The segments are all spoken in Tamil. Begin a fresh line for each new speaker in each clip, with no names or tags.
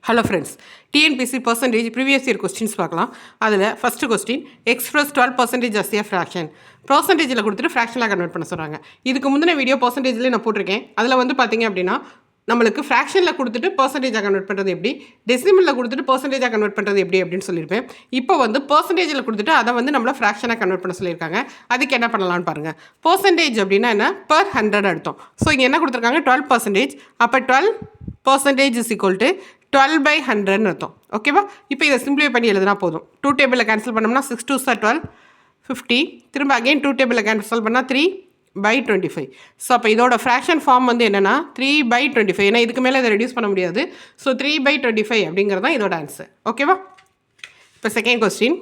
Hello friends, TNPC percentage previous year questions பார்க்கலாம். அதில் first question express 12% as a fraction. percentageல கொடுத்துட்டு fractionல கன்வெர்ட் பண்ண சொல்றாங்க. இதுக்கு முந்தின வீடியோ percentageல நான் போட்டிருக்கேன். அதில் வந்து பார்த்தீங்க அப்படின்னா நம்மளுக்கு ஃப்ராக்ஷனில் கொடுத்துட்டு பர்சன்டேஜாக கன்வெர்ட் பண்ணுறது எப்படி, டெசிமலில் கொடுத்துட்டு பர்சன்டேஜாக கன்வெர்ட் பண்ணுறது எப்படி அப்படின்னு சொல்லியிருப்பேன். இப்போ வந்து பர்சன்டேஜில் கொடுத்துட்டு அதை வந்து நம்மளை ஃப்ராக்ஷனாக கன்வெர்ட் பண்ண சொல்லியிருக்காங்க. அதுக்கு என்ன பண்ணலான்னு பாருங்கள். பர்சன்டேஜ் அப்படின்னா என்ன, per 100 அர்த்தம். ஸோ இங்கே என்ன கொடுத்துருக்காங்க, 12%. அப்போ 12% இஸ் ஈக்குவல் டு 12/100 அர்த்தம். ஓகேவா? இப்போ இதை சிம்பிளிஃபை பண்ணி எழுதுனா போதும். 2 டேபிளில் கேன்சல் பண்ணோம்னா 6 2 12 50. திரும்ப அகைன் 2 டேபிளில் கேன்சல் பண்ணால் 3/25. ஸோ அப்போ இதோட ஃப்ராக்ஷன் ஃபார்ம் வந்து என்னென்னா 3/25. ஏன்னா இதுக்கு மேலே இதை ரெடியூஸ் பண்ண முடியாது. ஸோ 3/25 அப்படிங்கிறது தான் இதோட ஆன்சர். ஓகேவா? இப்போ செகண்ட் கொஸ்டின்.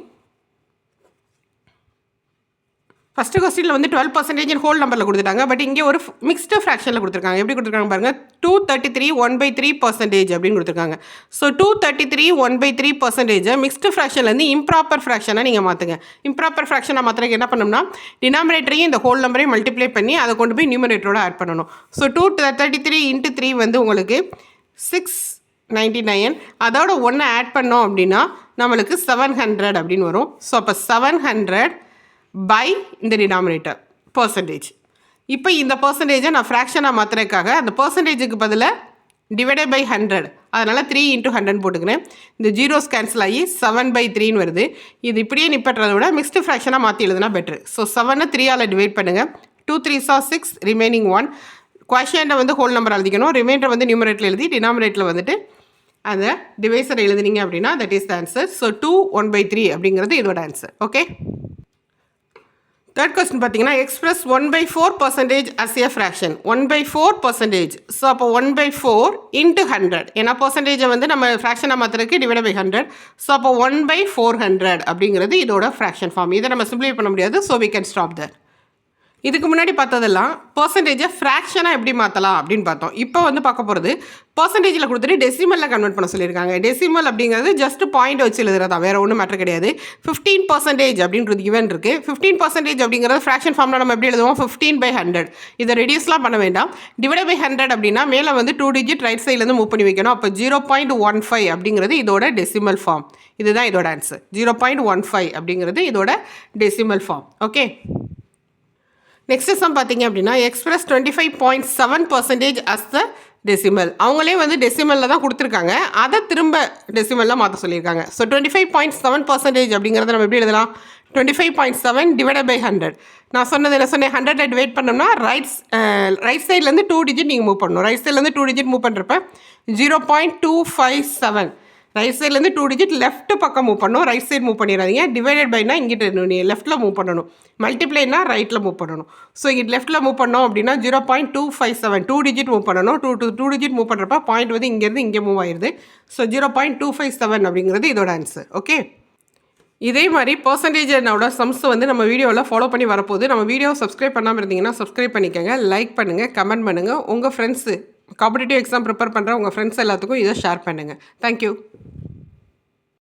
ஃபஸ்ட்டு கொஸ்டினில் வந்து 12% ஹோல் நம்பரில் கொடுத்துட்டாங்க. பட் இங்கே ஒரு மிக்ஸ்டு ஃப்ராக்ஷனில் கொடுத்துருக்காங்க. எப்படி கொடுத்துருக்காங்க பாருங்கள், 233 1/3% அப்படின்னு கொடுத்துருக்காங்க. ஸோ 233 1/3% மிக்ஸ்டு ஃப்ராக்ஷன்லேருந்து இம்ப்ராப்பர் ஃப்ராக்ஷனாக நீங்கள் மாற்றுங்க. இம்ப்ராப்பர் ஃப்ராக்ஷனாக மாற்றுறதுக்கு என்ன பண்ணணும்னா, டினாமினேட்டரையும் இந்த ஹோல் நம்பரையும் மல்டிப்ளை பண்ணி அதை கொண்டு போய் நியூமரேட்டரோட ஆட் பண்ணணும். ஸோ 233 × 3 வந்து உங்களுக்கு 699. அதோட ஒன்று ஆட் பண்ணோம் அப்படின்னா நம்மளுக்கு 700 அப்படின்னு வரும். ஸோ அப்போ 700 by இந்த டினாமினேட்டர் பர்சன்டேஜ். இப்போ இந்த பர்சன்டேஜை நான் ஃப்ராக்ஷனாக மாற்றுறதுக்காக அந்த பர்சன்டேஜுக்கு பதிலாக டிவைடட் பை 100, அதனால் 3 × 100 போட்டுக்கிறேன். இந்த ஜீரோஸ் கேன்சல் ஆகி 7/3 வருது. இது இப்படியே நிப்பட்டுறதை விட மிக்ஸ்டு ஃப்ராக்ஷனாக மாற்றி எழுதுனா பெட்ரு. ஸோ 7 3ஆல் டிவைட் பண்ணுங்கள். 2 3s are 6, ரிமைனிங் 1. குவஷன்ட்டை வந்து ஹோல் நம்பர் எழுதிக்கணும். ரிமைண்டர் வந்து நியூமரேட்டில் எழுதி டினாமினேட்டில் வந்துட்டு அந்த டிவைசர் எழுதுனீங்க அப்படின்னா that is the answer. So 2 1/3 அப்படிங்கிறது இதோட ஆன்சர். ஓகே. தேர்ட் கொஸ்டின் பார்த்தீங்கன்னா, express 1/4% as a fraction. 1/4%. So அப்போ 1/4 × 100. ஏன்னா பர்சன்டேஜை வந்து நம்ம ஃப்ராக்ஷனாக மாற்றுறதுக்கு டிவைட் பை 100. ஸோ அப்போ 1/400 அப்படிங்கிறது இதோட ஃப்ராக்ஷன் ஃபார்ம். இதை நம்ம சிம்பிளிஃபை பண்ண முடியாது. So we can stop there. இதுக்கு முன்னாடி பார்த்ததெல்லாம் பர்சன்டேஜை ஃப்ராக்ஷனாக எப்படி மாற்றலாம் அப்படின்னு பார்த்தோம். இப்போ வந்து பார்க்க போகிறது பர்சன்டேஜில் கொடுத்துட்டு டெசிமலில் கன்வெர்ட் பண்ண சொல்லியிருக்காங்க. டெசிமல் அப்படிங்கிறது ஜஸ்ட் பாயிண்ட் வச்சு எழுதுறதா, வேறு ஒன்றும் மேட்டர் கிடையாது. 15% அப்படின்றது கிவன் இருக்குது. 15% அப்படிங்கிறது ஃப்ராக்ஷன் ஃபார்மில் நம்ம எப்படி எழுதுவோம், 15/100. இதை ரெடியூஸ்லாம் பண்ண வேண்டாம். டிவைட் பை 100 அப்படின்னா மேலே வந்து 2 டிஜிட் ரைட் சைட்லேருந்து மூவ் பண்ணி வைக்கணும். அப்போ 0.15 அப்படிங்கிறது இதோட டெசிமல் ஃபார்ம். இதுதான் இதோட ஆன்சர். 0.15 அப்படிங்கிறது இதோட decimal form. Okay. Next sum பார்த்தீங்க அப்படின்னா, எக்ஸ்பிரஸ் 25.7% as the டெசிமல். அவங்களே வந்து டெசிமலில் தான் கொடுத்துருக்காங்க. அதை திரும்ப டெசிமலில் மாற்ற சொல்லியிருக்காங்க. ஸோ 25.7% அப்படிங்கிறத நம்ம எப்படி எழுதலாம், 25.7 டிவைடட் பை 100. நான் சொன்னது என்ன சொன்னேன், 100 டிவைட் பண்ணோம்னா ரைட் சைட்லேருந்து 2 டிஜிட் நீங்கள் மூவ் பண்ணணும். ரைட் சைட்லேருந்து 2 டிஜிட் மூவ் பண்ணுறப்ப 0.257. ரைட் சைட்லேருந்து 2 டிஜிட் லெஃப்ட் பக்கம் மூவ் பண்ணணும். ரைட் சைடு மூவ் பண்ணிடாதீங்க. டிவைடட் பைனா இங்கிட்ட லெஃப்ட்டில் மூவ் பண்ணணும். மல்டிப்ளைனா ரைட்டில் மூவ் பண்ணணும். ஸோ இங்கிட்ட லெஃப்ட்டில் மூவ் பண்ணோம் அப்படின்னா 0.257 2 டிஜிட் மூவ் பண்ணணும். 2 டிஜிட் மூவ் பண்ணுறப்ப பாயிண்ட் வந்து இங்கேருந்து இங்கே மூவ் ஆயிடுது. ஸோ 0.257 அப்படிங்கிறது இதோட ஆன்சர். ஓகே. இதே மாதிரி பர்சன்டேஜோட சம்ஸ் வந்து நம்ம வீடியோவில் ஃபாலோ பண்ணி வரப்போகுது. நம்ம வீடியோ சப்ஸ்கிரைப் பண்ணாமல் இருந்தீங்கன்னா சப்ஸ்கிரைப் பண்ணிக்கோங்க, லைக் பண்ணுங்கள், கமெண்ட் பண்ணுங்கள். உங்கள் ஃப்ரெண்ட்ஸு காம்படிட்டிவ் எக்ஸாம் ப்ரிப்பேர் பண்ணுற உங்கள் ஃப்ரெண்ட்ஸ் எல்லாத்துக்கும் இதை ஷேர் பண்ணுங்கள். தேங்க்யூ.